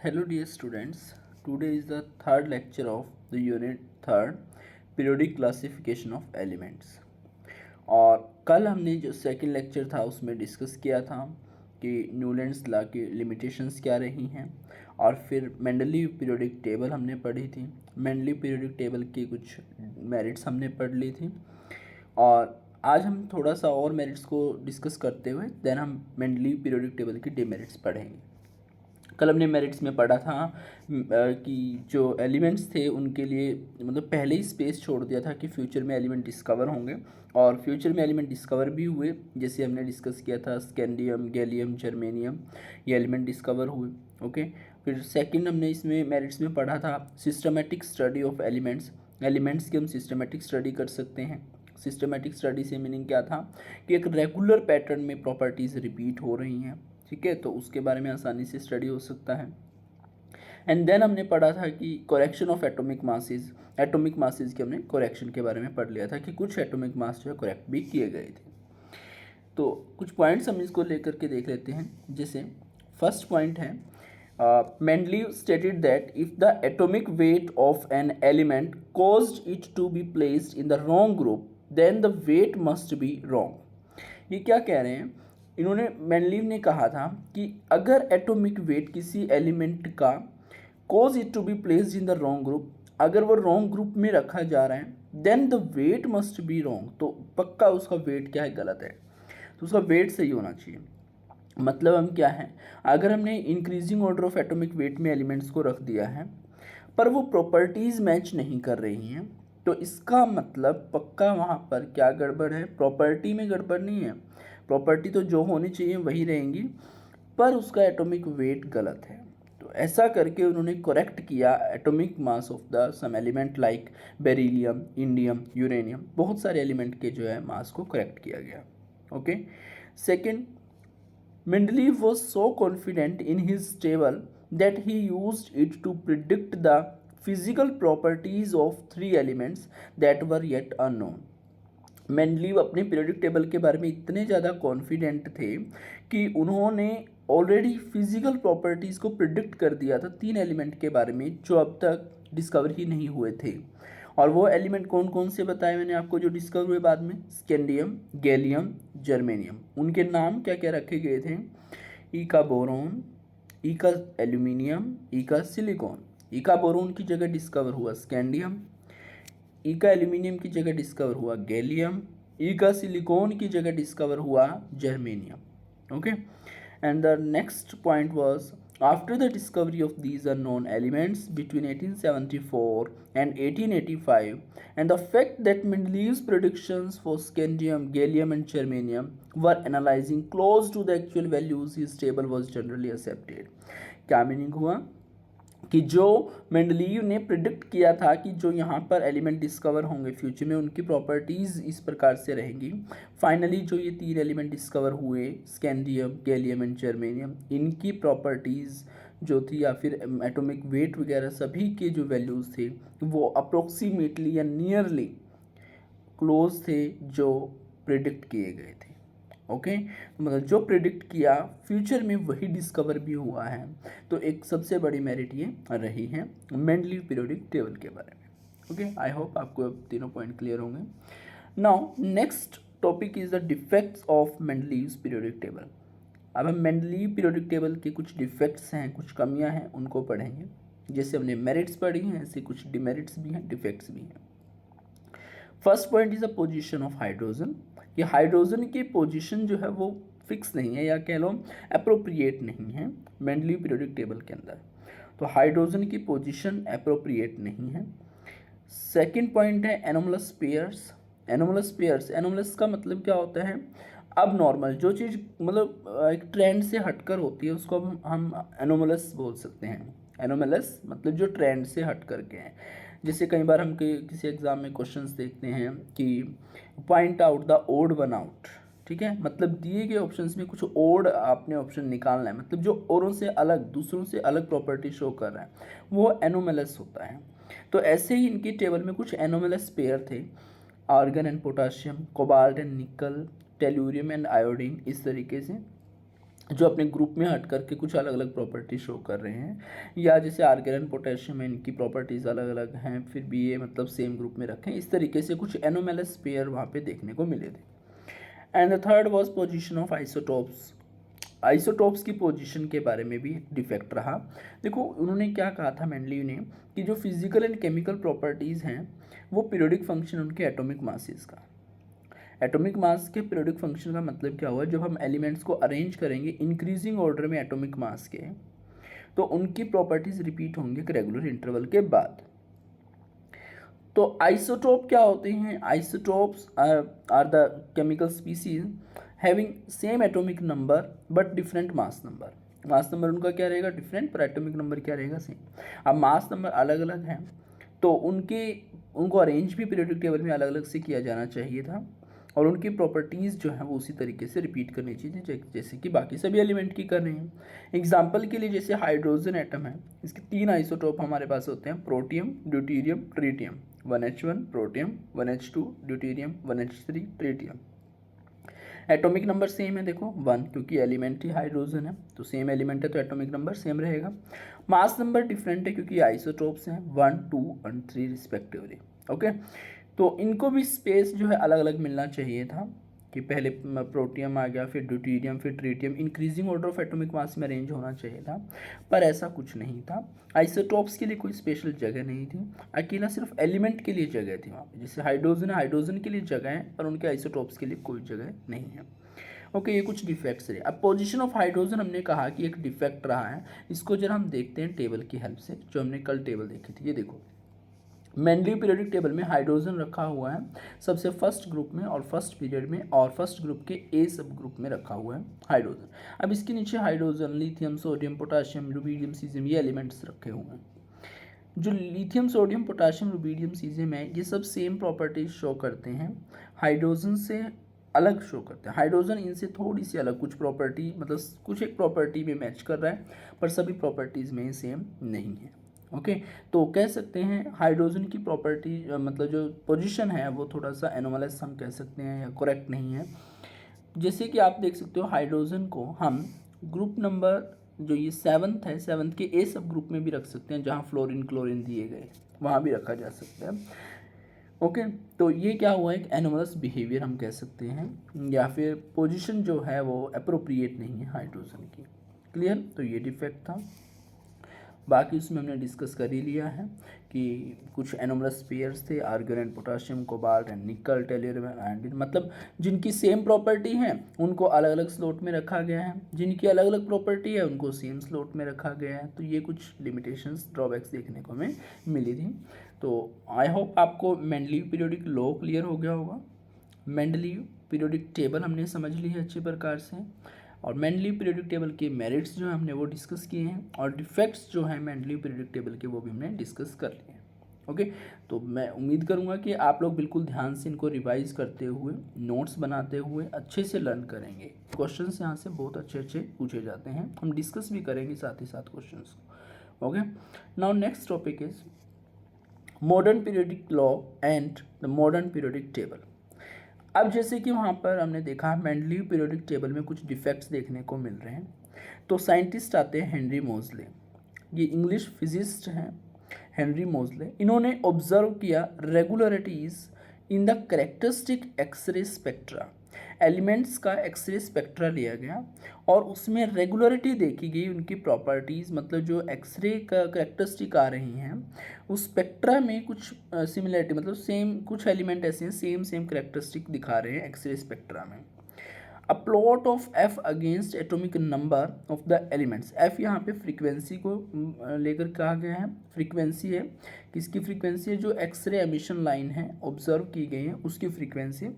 Hello dear students, today is the third lecture of the unit third periodic classification of elements। और कल हमने जो second lecture था उसमें डिस्कस किया था कि न्यूलैंड्स लॉ की लिमिटेशंस क्या रही हैं, और फिर मेंडलीव पीरियोडिक टेबल हमने पढ़ी थी। मेंडलीव पीरियोडिक टेबल की कुछ मेरिट्स हमने पढ़ ली थी, और आज हम थोड़ा सा और मेरिट्स को डिस्कस करते हुए देन हम मेंडलीव पीरियोडिक टेबल की डिमेरिट्स पढ़ेंगे। कल हमने मेरिट्स में पढ़ा था कि जो एलिमेंट्स थे उनके लिए मतलब पहले ही स्पेस छोड़ दिया था कि फ्यूचर में एलिमेंट डिस्कवर होंगे, और फ्यूचर में एलिमेंट डिस्कवर भी हुए। जैसे हमने डिस्कस किया था स्कैंडियम, गैलियम, जर्मेनियम, ये एलिमेंट डिस्कवर हुए। ओके, फिर सेकंड हमने इसमें मेरिट्स में पढ़ा था systematic study of elements. Elements की हम सिस्टमेटिक स्टडी कर सकते हैं। सिस्टमेटिक स्टडी से मीनिंग क्या था कि एक रेगुलर पैटर्न में प्रॉपर्टीज़ रिपीट हो रही हैं, ठीक है, तो उसके बारे में आसानी से स्टडी हो सकता है। एंड देन हमने पढ़ा था कि correction of atomic masses. Atomic masses के हमने करेक्शन के बारे में पढ़ लिया था कि कुछ एटॉमिक मास जो है करेक्ट भी किए गए थे। तो कुछ पॉइंट्स हम इसको लेकर के देख लेते हैं। जैसे फर्स्ट पॉइंट है Mendeleev stated that if the atomic weight of an element caused it to be placed in the wrong group, then the weight must be wrong। ये क्या कह रहे हैं, इन्होंने मेंडलीव ने कहा था कि अगर एटॉमिक वेट किसी एलिमेंट का cause it to be placed in the wrong group, अगर वो रॉन्ग ग्रुप में रखा जा रहा है then the weight must be wrong, तो पक्का उसका वेट क्या है, गलत है, तो उसका वेट सही होना चाहिए। मतलब हम क्या है, अगर हमने increasing order of atomic weight में एलिमेंट्स को रख दिया है पर वो प्रॉपर्टीज़ मैच नहीं कर रही हैं, तो इसका मतलब पक्का वहाँ पर क्या गड़बड़ है, प्रॉपर्टी में गड़बड़ नहीं है। प्रॉपर्टी तो जो होनी चाहिए वही रहेंगी, पर उसका एटॉमिक वेट गलत है। तो ऐसा करके उन्होंने करेक्ट किया atomic mass of the some element like beryllium, indium, uranium, बहुत सारे एलिमेंट के जो है मास को करेक्ट किया गया। Okay, second, Mendeleev was so confident in his table that he used it to predict the physical properties of three elements that were yet unknown। Mendeleev अपने periodic table के बारे में इतने ज़्यादा कॉन्फिडेंट थे कि उन्होंने ऑलरेडी फिजिकल प्रॉपर्टीज़ को प्रिडिक्ट कर दिया था तीन एलिमेंट के बारे में जो अब तक डिस्कवर ही नहीं हुए थे। और वो एलिमेंट कौन कौन से बताए मैंने आपको जो डिस्कवर हुए बाद में, स्कैंडियम, गैलियम, जर्मेनियम। उनके नाम क्या क्या रखे गए थे, ई का बोरोन, ई का एल्यूमिनियम, ई का सिलिकॉन। ई का बोरोन की जगह डिस्कवर हुआ स्कैंडियम, ई का एल्यूमिनियम की जगह डिस्कवर हुआ गैलियम, ई का सिलिकॉन की जगह डिस्कवर हुआ germanium. Okay, and the next point was after the discovery of these unknown elements between 1874 and 1885 and the fact that Mendeleev's predictions for scandium, gallium and germanium were analyzing close to the actual values, his table was generally accepted। क्या meaning हुआ कि जो Mendeleev ने predict किया था कि जो यहाँ पर एलिमेंट डिस्कवर होंगे फ्यूचर में उनकी प्रॉपर्टीज़ इस प्रकार से रहेंगी। फाइनली जो ये तीन एलिमेंट डिस्कवर हुए स्कैंडियम, गैलियम एंड जर्मेनियम, इनकी प्रॉपर्टीज़ जो थी या फिर एटॉमिक वेट वगैरह सभी के जो वैल्यूज़ थे वो अप्रोक्सीमेटली या नियरली क्लोज थे जो प्रिडिक्ट किए गए थे। ओके, मतलब जो प्रिडिक्ट किया फ्यूचर में वही डिस्कवर भी हुआ है। तो एक सबसे बड़ी मेरिट ये रही है मेंडलीव पीरियोडिक टेबल के बारे में। ओके, आई होप आपको अब तीनों पॉइंट क्लियर होंगे। Now next topic is the defects of Mendeleev's periodic table. अब हम मेंडलीव पीरियोडिक टेबल के कुछ डिफेक्ट्स हैं, कुछ कमियां हैं, उनको पढ़ेंगे। जैसे हमने मेरिट्स पढ़ी हैं ऐसे कुछ डिमेरिट्स भी हैं, डिफेक्ट्स भी हैं। First point is the position of hydrogen. कि हाइड्रोजन की पोजीशन जो है वो फिक्स नहीं है या कह लो अप्रोप्रिएट नहीं है मेंडलीव पीरियोडिक टेबल के अंदर। तो हाइड्रोजन की पोजीशन अप्रोप्रिएट नहीं है। सेकंड पॉइंट है anomalous pairs. Anomalous pairs, anomalous का मतलब क्या होता है, अब नॉर्मल जो चीज़ मतलब एक ट्रेंड से हटकर होती है उसको हम एनोमलस बोल सकते हैं। एनोमलस मतलब जो ट्रेंड से हट करके हैं। जैसे कई बार हम किसी एग्ज़ाम में क्वेश्चंस देखते हैं कि point out the odd one out, ठीक है, मतलब दिए गए ऑप्शंस में कुछ ओड आपने ऑप्शन निकालना है, मतलब जो औरों से अलग, दूसरों से अलग प्रॉपर्टी शो कर रहा है वो एनोमलस होता है। तो ऐसे ही इनकी टेबल में कुछ एनोमलस पेयर थे, argon and potassium, cobalt and nickel, tellurium and iodine, इस तरीके से जो अपने ग्रुप में हट करके कुछ अलग अलग प्रॉपर्टी शो कर रहे हैं, या जैसे आर्गन एंड पोटेशियम है, इनकी प्रॉपर्टीज़ अलग अलग हैं, फिर भी ये मतलब सेम ग्रुप में रखें, इस तरीके से कुछ एनोमैलस पेयर वहाँ पे देखने को मिले थे। And the third was position of isotopes. Isotopes की पोजीशन के बारे में भी डिफेक्ट रहा। देखो उन्होंने क्या कहा था मेनली ने, कि जो फिजिकल एंड केमिकल प्रॉपर्टीज़ हैं वो पीरियोडिक फंक्शन उनके एटॉमिक मासेस का। एटॉमिक मास के पीरियोडिक फंक्शन का मतलब क्या हुआ, जब हम एलिमेंट्स को अरेंज करेंगे इंक्रीजिंग ऑर्डर में एटॉमिक मास के, तो उनकी प्रॉपर्टीज रिपीट होंगे एक रेगुलर इंटरवल के बाद। तो आइसोटोप क्या होते हैं? Isotopes are the chemical species having same atomic number but different mass number. Mass number उनका क्या रहेगा? डिफरेंट, पर एटॉमिक नंबर क्या रहेगा? सेम। अब मास नंबर अलग अलग हैं तो उनको अरेंज भी पीरियोडिक टेबल में अलग अलग से किया जाना चाहिए था, और उनकी प्रॉपर्टीज़ जो है वो उसी तरीके से रिपीट करनी चाहिए जैसे कि बाकी सभी एलिमेंट की कर रहे हैं। एग्जाम्पल के लिए जैसे हाइड्रोजन एटम है, इसके 3 आइसोटोप हमारे पास होते हैं, protium, deuterium, tritium. 1H1 protium, 1H2 deuterium, 1H3 tritium. Atomic number same है, देखो 1, क्योंकि एलिमेंट ही हाइड्रोजन है तो सेम एलिमेंट है तो एटॉमिक नंबर सेम रहेगा। मास नंबर डिफरेंट है क्योंकि आइसोटोप्स हैं 1, 2 और 3 रिस्पेक्टिवली। ओके, तो इनको भी स्पेस जो है अलग अलग मिलना चाहिए था, कि पहले प्रोटियम आ गया, फिर ड्यूटीरियम, फिर tritium, increasing order of atomic mass में अरेंज होना चाहिए था, पर ऐसा कुछ नहीं था। आइसोटोप्स के लिए कोई स्पेशल जगह नहीं थी, अकेला सिर्फ एलिमेंट के लिए जगह थी वहाँ पे। जैसे हाइड्रोजन है, हाइड्रोजन के लिए जगह है, पर उनके आइसोटोप्स के लिए कोई जगह नहीं है। ओके, ये कुछ डिफेक्ट्स रहे। अब पोजीशन ऑफ हाइड्रोजन हमने कहा कि एक डिफेक्ट रहा है, इसको जरा हम देखते हैं टेबल की हेल्प से, जो हमने कल टेबल देखी थी। ये देखो, मेंडली पीरियोडिक टेबल में हाइड्रोजन रखा हुआ है सबसे फर्स्ट ग्रुप में और फर्स्ट पीरियड में, और फर्स्ट ग्रुप के ए सब ग्रुप में रखा हुआ है हाइड्रोजन। अब इसके नीचे hydrogen, lithium, sodium, potassium, rubidium, caesium, ये एलिमेंट्स रखे हुए हैं। जो lithium, sodium, potassium, rubidium, caesium है, ये सब सेम प्रॉपर्टीज शो करते हैं, हाइड्रोजन से अलग शो करते हैं। हाइड्रोजन इनसे थोड़ी सी अलग, कुछ प्रॉपर्टी मतलब कुछ एक प्रॉपर्टी में मैच कर रहा है, पर सभी प्रॉपर्टीज़ में सेम नहीं है। ओके, तो कह सकते हैं हाइड्रोजन की प्रॉपर्टी मतलब जो पोजीशन है वो थोड़ा सा एनोमलस हम कह सकते हैं, या करेक्ट नहीं है। जैसे कि आप देख सकते हो हाइड्रोजन को हम ग्रुप नंबर जो ये 7th है, 7th के ए सब ग्रुप में भी रख सकते हैं, जहाँ फ्लोरीन क्लोरीन दिए गए वहाँ भी रखा जा सकता है। ओके, तो ये क्या हुआ, एक एनोमलस बिहेवियर हम कह सकते हैं, या फिर पोजीशन जो है वो अप्रोप्रिएट नहीं है हाइड्रोजन की। क्लियर? तो ये डिफेक्ट था। बाकी उसमें हमने डिस्कस कर ही लिया है कि कुछ एनोमलस पेयर्स थे, argon and potassium, cobalt and nickel, tellurium and मतलब जिनकी सेम प्रॉपर्टी है उनको अलग अलग स्लॉट में रखा गया है, जिनकी अलग अलग प्रॉपर्टी है उनको सेम स्लॉट में रखा गया है। तो ये कुछ लिमिटेशंस, ड्रॉबैक्स देखने को हमें मिली थी। तो आई होप आपको मेंडलीव पीरियोडिक लॉ क्लियर हो गया होगा। मेंडलीव पीरियोडिक टेबल हमने समझ ली है अच्छे प्रकार से, और मेंडलीव पीरियोडिक टेबल के मेरिट्स जो हैं हमने वो डिस्कस किए हैं, और डिफेक्ट्स जो हैं मेंडलीव पीरियोडिक टेबल के वो भी हमने डिस्कस कर लिए हैं। ओके, तो मैं उम्मीद करूंगा कि आप लोग बिल्कुल ध्यान से इनको रिवाइज करते हुए, नोट्स बनाते हुए अच्छे से लर्न करेंगे। क्वेश्चंस यहाँ से बहुत अच्छे अच्छे पूछे जाते हैं, हम डिस्कस भी करेंगे साथ ही साथ क्वेश्चंस को। Okay, now next topic is modern periodic law and the modern periodic table. अब जैसे कि वहाँ पर हमने देखा मेंडलीव पीरियोडिक टेबल में कुछ डिफेक्ट्स देखने को मिल रहे हैं, तो साइंटिस्ट आते हैं हेनरी मोजले, ये इंग्लिश फिजिस्ट हैं हेनरी मोजले। इन्होंने ऑब्जर्व किया regularities in the characteristic X ray spectra. Elements का एक्सरे स्पेक्ट्रा लिया गया और उसमें रेगुलरिटी देखी गई, उनकी प्रॉपर्टीज़ मतलब जो एक्सरे का करेक्टरिस्टिक आ रही हैं उस स्पेक्ट्रा में कुछ सिमिलरिटी मतलब सेम, कुछ एलिमेंट ऐसे हैं सेम सेम करेक्टरिस्टिक दिखा रहे हैं एक्सरे स्पेक्ट्रा में। A plot of F against atomic number of the elements. F यहाँ पे फ्रीक्वेंसी को लेकर कहा गया है, फ्रीक्वेंसी है, किसकी फ्रीक्वेंसी है? जो एक्सरे एमिशन लाइन है ऑब्जर्व की गई है उसकी फ्रीक्वेंसी,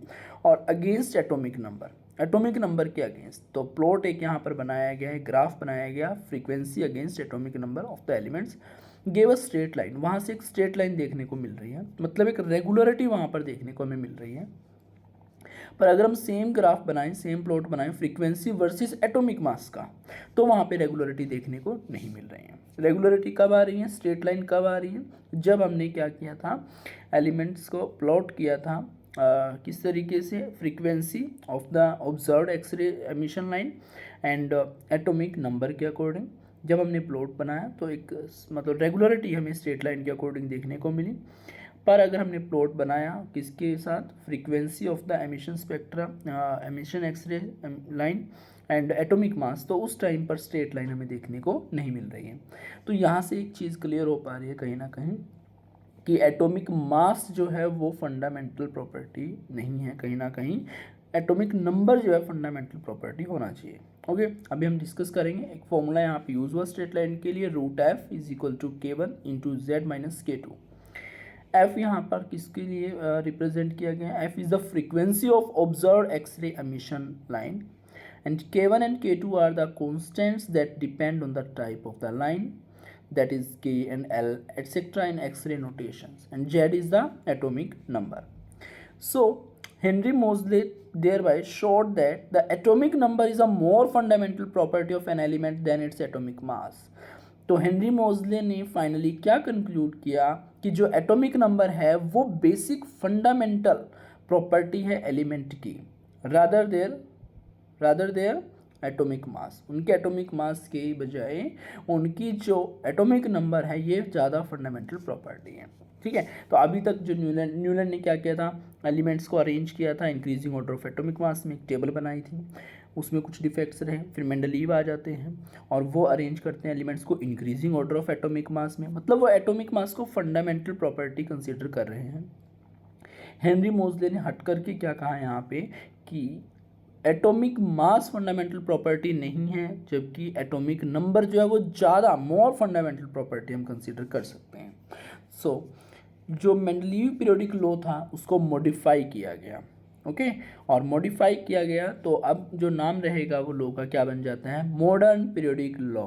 और against atomic number, atomic number के अगेंस्ट। तो प्लॉट एक यहाँ पर बनाया गया है, ग्राफ बनाया गया, frequency against atomic number of the elements, gave a straight line, वहाँ से एक स्ट्रेट लाइन देखने को मिल रही है, मतलब एक रेगुलरिटी वहाँ पर देखने को हमें मिल रही है। पर अगर हम सेम ग्राफ बनाएं, सेम प्लॉट बनाएं फ्रीक्वेंसी वर्सेस एटॉमिक मास का, तो वहाँ पे रेगुलरिटी देखने को नहीं मिल रही है। रेगुलरिटी कब आ रही है, स्ट्रेट लाइन कब आ रही है? जब हमने क्या किया था, एलिमेंट्स को प्लॉट किया था किस तरीके से, frequency of the observed X ray emission line and atomic number के अकॉर्डिंग। जब हमने प्लॉट बनाया तो एक मतलब रेगुलरिटी हमें स्ट्रेट लाइन के अकॉर्डिंग देखने को मिली, पर अगर हमने प्लॉट बनाया किसके साथ, frequency of the emission spectra, emission X ray line and atomic mass, तो उस टाइम पर स्ट्रेट लाइन हमें देखने को नहीं मिल रही है। तो यहाँ से एक चीज़ क्लियर हो पा रही है कहीं ना कहीं कि एटॉमिक मास जो है वो फंडामेंटल प्रॉपर्टी नहीं है, कहीं ना कहीं एटॉमिक नंबर जो है फंडामेंटल प्रॉपर्टी होना चाहिए। ओके, अभी हम डिस्कस करेंगे। एक फॉर्मूला यहाँ पे यूज हुआ स्ट्रेट लाइन के लिए, root F is equal to K1 into Z minus K2। F यहाँ पर किसके लिए रिप्रेजेंट किया गया है, F is the frequency of observe X ray emission line and K1 and K2 are the constants that depend on the type of the line, that is K and L etc. in X-ray notations, and Z is the atomic number. So Henry Moseley thereby showed that the atomic number is a more fundamental property of an element than its atomic mass. तो Henry Moseley ने finally क्या conclude किया कि जो atomic number है वो basic fundamental property है element की, रादर देयर एटॉमिक मास, उनके एटॉमिक मास के बजाय उनकी जो एटॉमिक नंबर है ये ज़्यादा फंडामेंटल प्रॉपर्टी है। ठीक है, तो अभी तक जो न्यूलन ने क्या किया था, एलिमेंट्स को अरेंज किया था increasing order of atomic mass में, एक टेबल बनाई थी, उसमें कुछ डिफेक्ट्स रहे, फिर मेंडलीव आ जाते हैं और वो अरेंज करते हैं एलिमेंट्स को increasing order of atomic mass में, मतलब वो एटॉमिक मास को फंडामेंटल प्रॉपर्टी कंसिडर कर रहे हैं। हेनरी मोजले ने हट करके क्या कहा यहाँ पे कि एटॉमिक मास फंडामेंटल प्रॉपर्टी नहीं है, जबकि एटॉमिक नंबर जो है वो ज़्यादा मोर फंडामेंटल प्रॉपर्टी हम कंसीडर कर सकते हैं। सो जो मेंडलीव पीरियोडिक लॉ था उसको मॉडिफाई किया गया। ओके, और मॉडिफाई किया गया तो अब जो नाम रहेगा वो लॉ का क्या बन जाता है, मॉडर्न पीरियोडिक लॉ।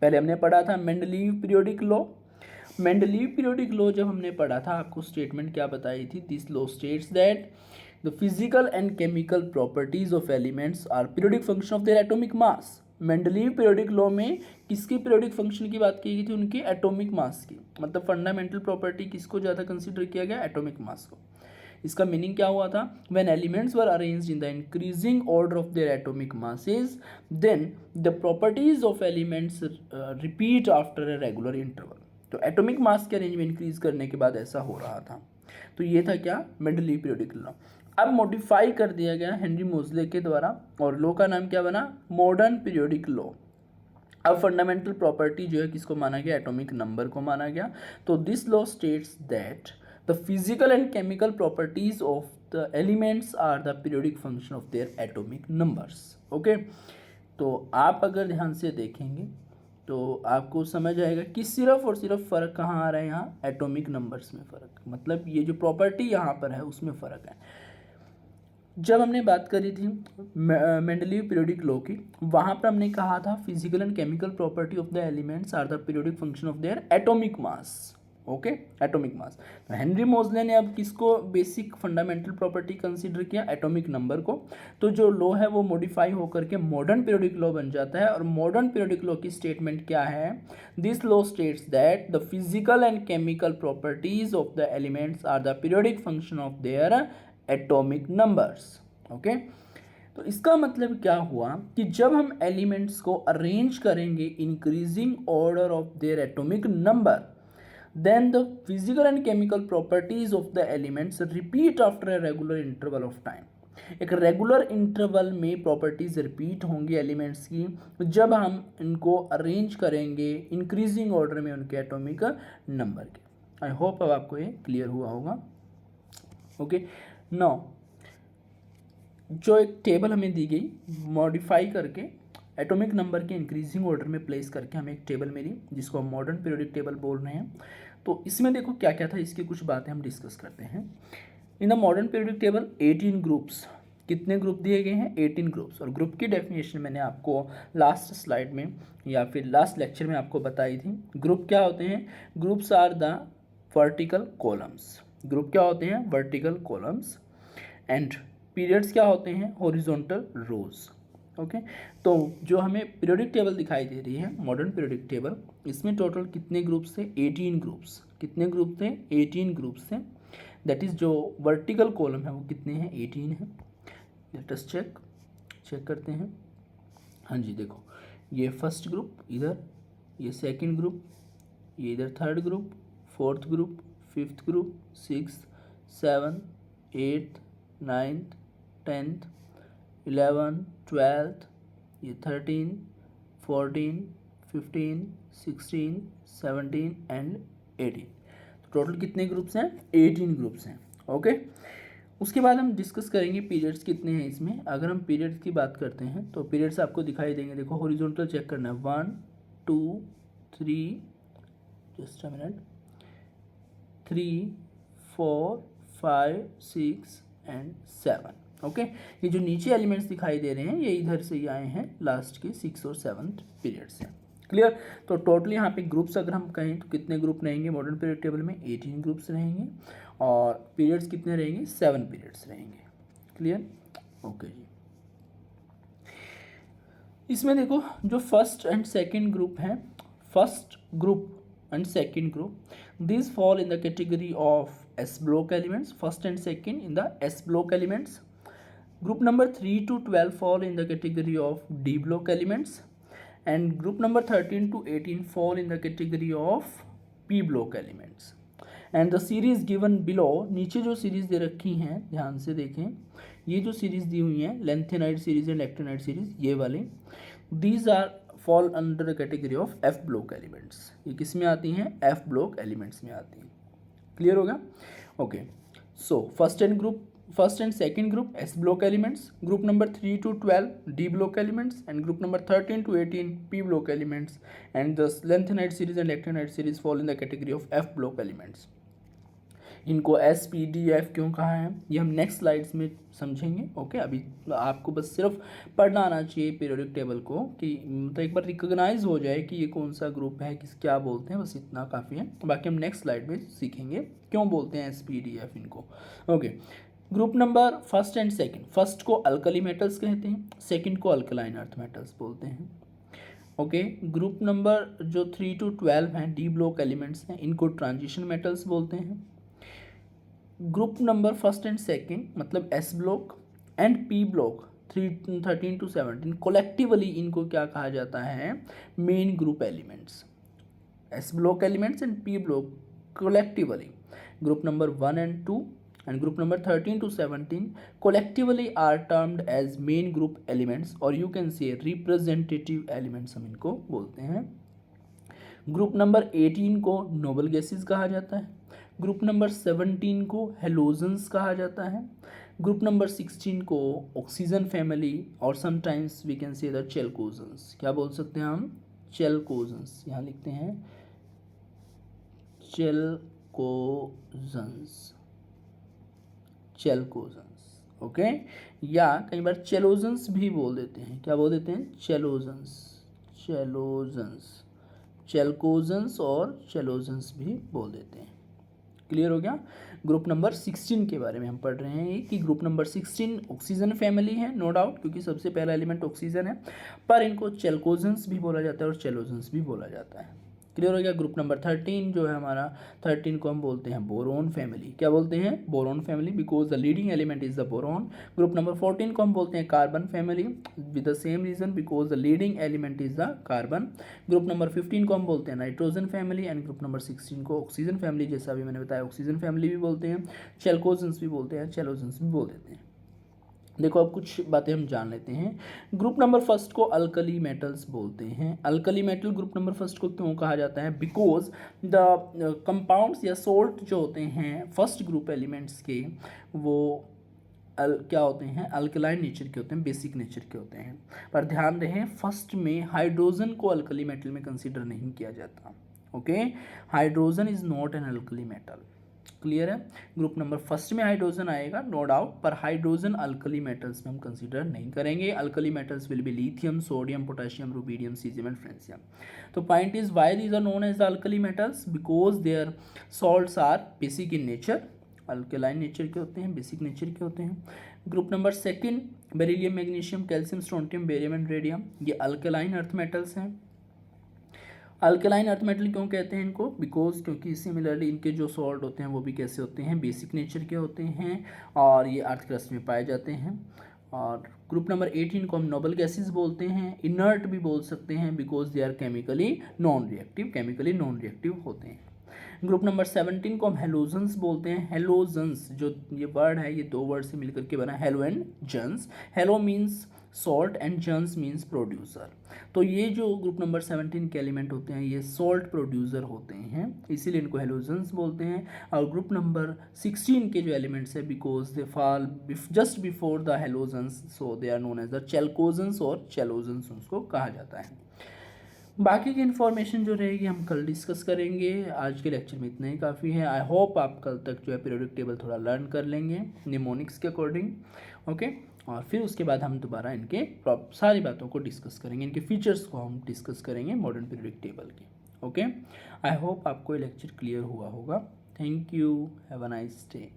पहले हमने पढ़ा था Mendeleev periodic law. Mendeleev periodic law जब हमने पढ़ा था आपको स्टेटमेंट क्या बताई थी, this law states that the physical and chemical properties of elements are periodic function of their atomic mass. Mendeleev periodic law में किसकी पीरियोडिक फंक्शन की बात की गई थी, उनकी एटॉमिक मास की, मतलब फंडामेंटल प्रॉपर्टी किसको ज़्यादा कंसीडर किया गया, एटॉमिक मास को। इसका मीनिंग क्या हुआ था, when elements were arranged in the increasing order of their atomic masses then the properties of elements repeat after a regular interval. तो एटॉमिक मास के अरेंजमेंट इंक्रीज करने के बाद ऐसा हो रहा था। तो ये था क्या, मेंडलीव पीरियोडिक लॉ। अब मॉडिफाई कर दिया गया हेनरी मोजले के द्वारा और लॉ का नाम क्या बना, मॉडर्न पीरियोडिक लॉ। अब फंडामेंटल प्रॉपर्टी जो है किसको माना गया, एटॉमिक नंबर को माना गया। तो this law states that the physical and chemical properties of the elements are the periodic function of their atomic numbers. Okay, तो आप अगर ध्यान से देखेंगे तो आपको समझ आएगा कि सिर्फ और सिर्फ फ़र्क कहाँ आ रहा है, यहाँ एटॉमिक नंबर्स में फ़र्क, मतलब ये जो प्रॉपर्टी यहाँ पर है उसमें फ़र्क है। जब हमने बात करी थी मेंडलीव पीरियोडिक लॉ की, वहाँ पर हमने कहा था physical and chemical property of the elements are the periodic function of their atomic mass. Okay, atomic mass. तो हेनरी मोजले ने अब किसको बेसिक फंडामेंटल प्रॉपर्टी कंसीडर किया, एटॉमिक नंबर को। तो जो लॉ है वो मॉडिफाई होकर के मॉडर्न पीरियोडिक लॉ बन जाता है। और मॉडर्न पीरियोडिक लॉ की स्टेटमेंट क्या है, this law states that the physical and chemical properties of the elements are the periodic function of their atomic numbers. Okay, तो इसका मतलब क्या हुआ कि जब हम एलिमेंट्स को अरेंज करेंगे increasing order of their atomic number, then the physical and chemical properties of the elements repeat after a regular interval of time. एक रेगुलर इंटरवल में प्रॉपर्टीज रिपीट होंगी एलिमेंट्स की जब हम इनको अरेंज करेंगे इंक्रीजिंग ऑर्डर में उनके एटॉमिक नंबर के। आई होप अब आपको ये क्लियर हुआ होगा। ओके, नाउ जो एक टेबल हमें दी गई मॉडिफाई करके एटॉमिक नंबर के इंक्रीजिंग ऑर्डर में प्लेस करके हमें एक टेबल मिली जिसको हम मॉडर्न पीरियोडिक टेबल बोल रहे हैं। तो इसमें देखो क्या क्या था, इसकी कुछ बातें हम डिस्कस करते हैं। In the modern periodic table 18 groups, कितने ग्रुप दिए गए हैं, 18 ग्रुप्स। और ग्रुप की डेफिनेशन मैंने आपको लास्ट स्लाइड में या फिर लास्ट लेक्चर में आपको बताई थी। ग्रुप क्या होते हैं, groups are the vertical columns. Group क्या होते हैं, वर्टिकल कॉलम्स। एंड पीरियड्स क्या होते हैं, हॉरिजॉन्टल रोज। ओके, तो जो हमें पीरियोडिक टेबल दिखाई दे रही है मॉडर्न पीरियोडिक टेबल, इसमें टोटल कितने ग्रुप्स थे, 18 ग्रुप्स। कितने ग्रुप थे, 18 ग्रुप्स थे। दैट इज़ जो वर्टिकल कॉलम है वो कितने हैं, 18 है। लेट अस चेक करते हैं। हाँ जी, देखो ये फर्स्ट ग्रुप इधर, ये सेकंड ग्रुप, ये इधर third group, fourth group, fifth group, sixth, seventh, eighth, ninth, tenth, 11, 12th, ये 13, 14, 15, 16, 17 एंड 18। तो टोटल कितने ग्रुप्स हैं, 18 ग्रुप्स हैं। ओके, उसके बाद हम डिस्कस करेंगे पीरियड्स कितने हैं इसमें। अगर हम पीरियड्स की बात करते हैं तो पीरियड्स आपको दिखाई देंगे। देखो हॉरिजॉन्टल चेक करना है, 1 2 3, just a minute, 3 4 5 6 and 7। Okay, ये जो नीचे एलिमेंट्स दिखाई दे रहे हैं ये इधर से ही आए हैं, लास्ट के 6 और 7th पीरियड से। क्लियर। तो टोटल यहाँ पे ग्रुप्स अगर हम कहें तो कितने ग्रुप रहेंगे मॉडर्न पीरियड टेबल में, 18 ग्रुप्स रहेंगे और पीरियड्स कितने रहेंगे, 7 पीरियड्स रहेंगे। क्लियर। ओके जी, इसमें देखो जो फर्स्ट एंड सेकेंड ग्रुप हैं, first group and second group, these fall in the category of S block elements, first and second in the S block elements. Group number 3 to 12 fall in the category of D block elements, and group number 13 to 18 fall in the category of P block elements. And the series given below, नीचे जो series दे रखी हैं ध्यान से देखें, ये जो series दी हुई हैं lanthanide series and actinide series, ये वाले, these are fall under the category of F block elements. ये किस में आती हैं, F block elements में आती हैं। क्लियर होगा। Okay, so first and second group S block elements, group number 3 to 12 D block elements, and group number 13 to 18 P block elements, and the lanthanide series and actinide series fall in the category of F block elements. इनको S P D F क्यों कहा है ये हम next slides में समझेंगे। Okay, अभी आपको बस सिर्फ पढ़ना आना चाहिए पीरियोडिक टेबल को, कि मतलब एक बार रिकॉग्नाइज हो जाए कि ये कौन सा ग्रुप है, किस क्या बोलते हैं, बस इतना काफ़ी है। बाकी हम नेक्स्ट स्लाइड में सीखेंगे क्यों बोलते हैं एस पी डी एफ इनको। Okay, group number first and second, first को अल्कली मेटल्स कहते हैं, सेकेंड को अल्कलाइन अर्थ मेटल्स बोलते हैं। ओके, ग्रुप नंबर जो 3 to 12 हैं डी ब्लॉक एलिमेंट्स हैं, इनको ट्रांजिशन मेटल्स बोलते हैं। Group number first and second मतलब S block and P block 13 to 17 collectively इनको क्या कहा जाता है, main group elements. S block elements and P block collectively, group number 1 and 2 and group number 13 to 17 collectively are termed as main group elements, और you can say representative elements हम इनको बोलते हैं। ग्रुप नंबर 18 को noble gases कहा जाता है, group number 17 को हेलोजेंस कहा जाता है, ग्रुप नंबर 16 को ऑक्सीजन फैमिली, और sometimes we can say the chalcogens. क्या बोल सकते हैं हम, चेलकोजेंस, यहाँ लिखते हैं चेलकोजेंस। ओके, या कई बार चेलोजेंस भी बोल देते हैं। क्या बोल देते हैं, चेलकोजेंस और चेलोजेंस भी बोल देते हैं। क्लियर हो गया। ग्रुप नंबर 16 के बारे में हम पढ़ रहे हैं कि ग्रुप नंबर 16 ऑक्सीजन फैमिली है, नो डाउट, क्योंकि सबसे पहला एलिमेंट ऑक्सीजन है, पर इनको चेलकोजेंस भी बोला जाता है और चेलोजेंस भी बोला जाता है। क्लियर हो गया। ग्रुप नंबर 13 जो है हमारा, 13 को हम बोलते हैं बोरोन फैमिली। क्या बोलते हैं, boron family, because the leading element is the boron. Group number 14 को हम बोलते हैं carbon family, with the same reason, because the leading element is the carbon. Group number 15 को हम बोलते हैं nitrogen family, and group number 16 को oxygen family, जैसा अभी मैंने बताया ऑक्सीजन फैमिली भी बोलते हैं, चेलकोजेंस भी बोलते हैं, चेलोजेंस भी बोल देते हैं। देखो अब कुछ बातें हम जान लेते हैं। ग्रुप नंबर फर्स्ट को अल्कली मेटल्स बोलते हैं। Alkali metal group number first को क्यों कहा जाता है, बिकॉज द कंपाउंड्स या सोल्ट जो होते हैं फर्स्ट ग्रुप एलिमेंट्स के, वो क्या होते हैं, अल्कलाइन नेचर के होते हैं, बेसिक नेचर के होते हैं। पर ध्यान रहे फर्स्ट में हाइड्रोजन को अल्कली मेटल में कंसिडर नहीं किया जाता। Okay, hydrogen is not an alkali metal. Clear है। ग्रुप नंबर फर्स्ट में हाइड्रोजन आएगा, नो डाउट, पर हाइड्रोजन अल्कली मेटल्स में हम कंसीडर नहीं करेंगे। Alkali metals will be lithium, sodium, potassium, rubidium, caesium and francium. तो point is why these are known as the alkali metals, because their salts are basic in nature, alkaline nature के होते हैं, basic nature के होते हैं। Group number second, beryllium, magnesium, calcium, strontium, barium and radium, ये alkaline earth metals हैं। Alkaline earth metal क्यों कहते हैं इनको? बिकॉज क्योंकि सिमिलरली इनके जो सॉल्ट होते हैं वो भी कैसे होते हैं, बेसिक नेचर के होते हैं और ये अर्थ क्रस्ट में पाए जाते हैं। और ग्रुप नंबर 18 को हम नोबल गैसेस बोलते हैं, इनर्ट भी बोल सकते हैं because they are chemically non reactive होते हैं। ग्रुप नंबर 17 को हम हेलोजन्स बोलते हैं। हेलोजन्स जो ये वर्ड है ये दो वर्ड से मिलकर के बना, halo and gens. Halo means salt and gens means producer. तो ये जो ग्रुप नंबर 17 के एलिमेंट होते हैं ये सॉल्ट प्रोड्यूसर होते हैं, इसीलिए इनको हेलोजन्स बोलते हैं। और ग्रुप नंबर 16 के जो एलिमेंट्स है because they fall just before the halogens so they are known as the chalcogens और चेलोजन्स उसको कहा जाता है। बाकी की इन्फॉर्मेशन जो रहेगी हम कल डिस्कस करेंगे। आज के लेक्चर में इतना ही काफ़ी है। आई होप आप कल तक जो है पीरियोडिक टेबल थोड़ा लर्न कर लेंगे निमोनिक्स के अकॉर्डिंग, ओके। और फिर उसके बाद हम दोबारा इनके सारी बातों को डिस्कस करेंगे, इनके फीचर्स को हम डिस्कस करेंगे मॉडर्न पीरियोडिक टेबल के, ओके। आई होप आपको ये लेक्चर क्लियर हुआ होगा। Thank you, have a nice day.